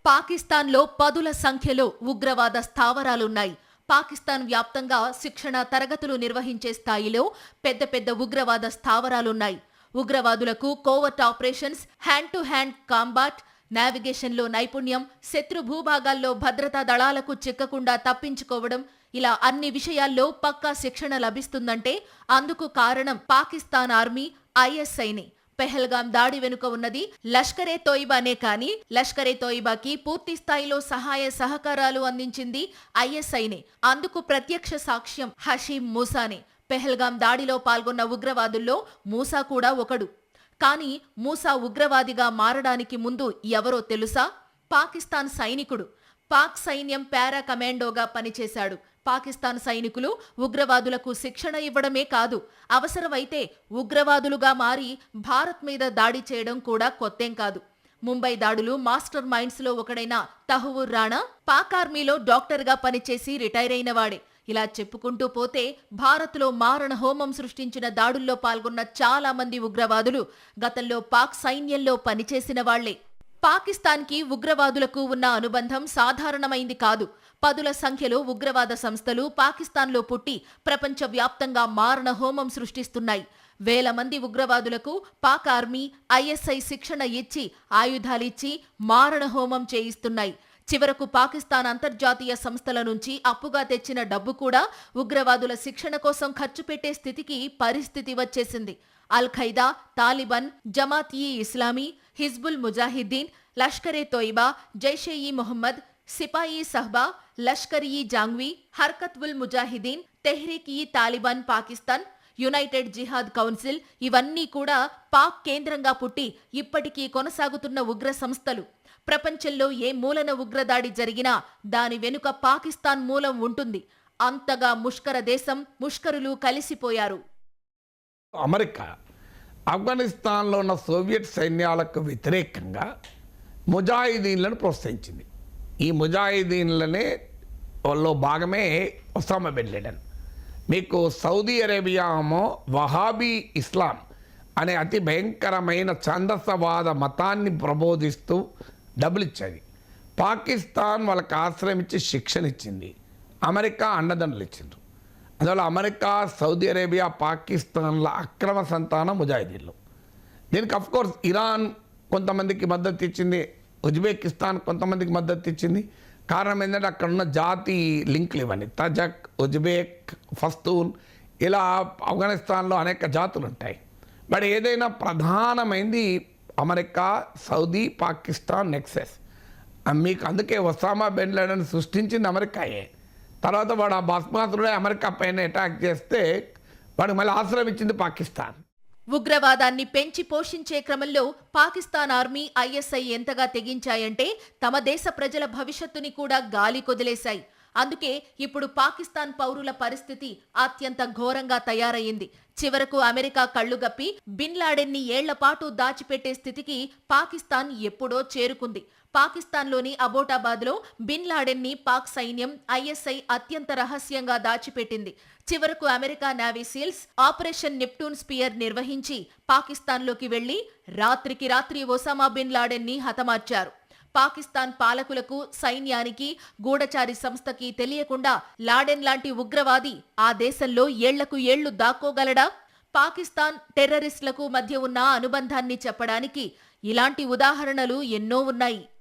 పాకిస్తాన్లో పదుల సంఖ్యలో ఉగ్రవాద స్థావరాలున్నాయి. పాకిస్తాన్ వ్యాప్తంగా శిక్షణ తరగతులు నిర్వహించే స్థాయిలో పెద్ద పెద్ద ఉగ్రవాద స్థావరాలున్నాయి. ఉగ్రవాదులకు covert operations, hand to hand combat, నావిగేషన్లో నైపుణ్యం, శత్రు భూభాగాల్లో భద్రతా దళాలకు చిక్కకుండా తప్పించుకోవడం, ఇలా అన్ని విషయాల్లో పక్కా శిక్షణ లభిస్తుందంటే అందుకు కారణం పాకిస్తాన్ ఆర్మీ, ఐఎస్ఐని. పెహల్గాం దాడి వెనుక ఉన్నది లష్కరే తోయిబానే కానీ లష్కరే తోయిబాకి పూర్తి స్థాయిలో సహాయ సహకారాలు అందించింది ఐఎస్ఐనే. అందుకు ప్రత్యక్ష సాక్ష్యం హషీం మూసానే. పెహల్గాం దాడిలో పాల్గొన్న ఉగ్రవాదుల్లో మూసా కూడా ఒకడు. కానీ మూసా ఉగ్రవాదిగా మారడానికి ముందు ఎవరో తెలుసా? పాకిస్తాన్ సైనికుడు. పాక్ సైన్యం పారా కమాండోగా పనిచేశాడు. పాకిస్తాన్ సైనికులు ఉగ్రవాదులకు శిక్షణ ఇవ్వడమే కాదు, అవసరమైతే ఉగ్రవాదులుగా మారి భారత్ మీద దాడి చేయడం కూడా కొత్తేం కాదు. ముంబై దాడులు మాస్టర్ మైండ్స్ లో ఒకడైన తహవూర్ రాణా పాక్ ఆర్మీలో డాక్టర్గా పనిచేసి రిటైర్ అయిన వాడే. ఇలా చెప్పుకుంటూ పోతే భారత్లో మారణ హోమం సృష్టించిన దాడుల్లో పాల్గొన్న చాలా మంది ఉగ్రవాదులు గతంలో పాక్ సైన్యంలో పనిచేసిన వాళ్లే. పాకిస్తాన్కి ఉగ్రవాదులకు ఉన్న అనుబంధం సాధారణమైంది కాదు. పదుల సంఖ్యలో ఉగ్రవాద సంస్థలు పాకిస్తాన్లో పుట్టి ప్రపంచవ్యాప్తంగా మారణ హోమం సృష్టిస్తున్నాయి. వేల మంది ఉగ్రవాదులకు పాక్ ఆర్మీ, ఐఎస్ఐ శిక్షణ ఇచ్చి ఆయుధాలిచ్చి మారణ హోమం చేయిస్తున్నాయి. చివరకు పాకిస్తాన్ అంతర్జాతీయ సంస్థల నుంచి అప్పుగా తెచ్చిన డబ్బు కూడా ఉగ్రవాదుల శిక్షణ కోసం ఖర్చు పెట్టే స్థితికి పరిస్థితి వచ్చేసింది. అల్ ఖైదా, తాలిబాన్, జమాత్-ఇ-ఇస్లామీ, హిజ్బుల్ ముజాహిద్దీన్, లష్కరే తోయిబా, జైషే-ఇ-మొహమ్మద్, సిపాయి-ఇ-సహ్బా, లష్కర్-ఇ-జాంగ్వీ, హర్కత్-ఉల్-ముజాహిదీన్, తెహ్రీక్-ఇ-తాలిబాన్ పాకిస్తాన్, యునైటెడ్ జిహాద్ కౌన్సిల్ ఇవన్నీ కూడా పాక్ కేంద్రంగా పుట్టి ఇప్పటికీ కొనసాగుతున్న ఉగ్ర సంస్థలు. ప్రపంచంలో ఏ మూలన ఉగ్రదాడి జరిగినా దాని వెనుక పాకిస్తాన్ మూలం ఉంటుంది. అంతగా ముష్కర దేశం, ముష్కరులు కలిసిపోయారు. అమెరికా ఆఫ్ఘనిస్తాన్లో ఉన్న సోవియట్ సైన్యాలకు వ్యతిరేకంగా ముజాహిదీన్లను ప్రోత్సహించింది. ఈ ముజాహిదీన్లనే లో భాగమే ఒసామా బిన్ లాడెన్. మీకు సౌదీ అరేబియా ఏమో వహాబీ ఇస్లాం అనే అతి భయంకరమైన ఛందసవాద మతాన్ని ప్రబోధిస్తూ డబ్బులు ఇచ్చేది. పాకిస్తాన్ వాళ్ళకి ఆశ్రయం ఇచ్చి శిక్షణ ఇచ్చింది. అమెరికా అండదండలు ఇచ్చిండ్రు. అందువల్ల అమెరికా, సౌదీ అరేబియా, పాకిస్తాన్ల అక్రమ సంతానం ముజాహిదీన్లు. దీనికి అఫ్కోర్స్ ఇరాన్ కొంతమందికి మద్దతు ఇచ్చింది, ఉజ్బెకిస్తాన్ కొంతమందికి మద్దతు ఇచ్చింది. కారణం ఏంటంటే అక్కడ ఉన్న జాతి లింకులు ఇవన్నీ తజక్, ఉజ్బెక్, ఫస్తూన్ ఇలా ఆఫ్ఘనిస్తాన్లో అనేక జాతులు ఉంటాయి. బట్ ఏదైనా ప్రధానమైంది అమెరికా, సౌదీ, పాకిస్తాన్ నెక్సెస్. మీకు అందుకే ఒసామా బిన్ లాడెన్ సృష్టించింది అమెరికాయే. తర్వాత వాడు ఆ భస్మాసురుడే అమెరికా పైన అటాక్ చేస్తే వాడికి మళ్ళీ ఆశ్రయం ఇచ్చింది పాకిస్తాన్. ఉగ్రవాదాన్ని పెంచి పోషించే క్రమంలో పాకిస్తాన్ ఆర్మీ, ఐఎస్ఐ ఎంతగా తెగించాయంటే తమ దేశ ప్రజల భవిష్యత్తుని కూడా గాలి కొదిలేశాయి. అందుకే ఇప్పుడు పాకిస్తాన్ పౌరుల పరిస్థితి అత్యంత ఘోరంగా తయారయ్యింది. చివరకు అమెరికా కళ్లుగప్పి బిన్ లాడెన్ని ఏళ్లపాటు దాచిపెట్టే స్థితికి పాకిస్తాన్ ఎప్పుడో చేరుకుంది. పాకిస్తాన్లోని అబోటాబాద్లో బిన్ లాడెన్ని పాక్ సైన్యం, ఐఎస్ఐ అత్యంత రహస్యంగా దాచిపెట్టింది. చివరకు America navy seals operation Neptune spear నిర్వహించి పాకిస్తాన్లోకి వెళ్లి రాత్రికి రాత్రి ఒసామా బిన్ లాడెన్ని హతమార్చారు. పాకిస్తాన్ పాలకులకు, సైన్యానికి, గూఢచారి సంస్థకి తెలియకుండా లాడెన్ లాంటి ఉగ్రవాది ఆ దేశంలో ఏళ్లకు ఏళ్లు దాక్కోగలడా? పాకిస్తాన్ టెర్రరిస్టులకు మధ్య ఉన్న అనుబంధాన్ని చెప్పడానికి ఇలాంటి ఉదాహరణలు ఎన్నో ఉన్నాయి.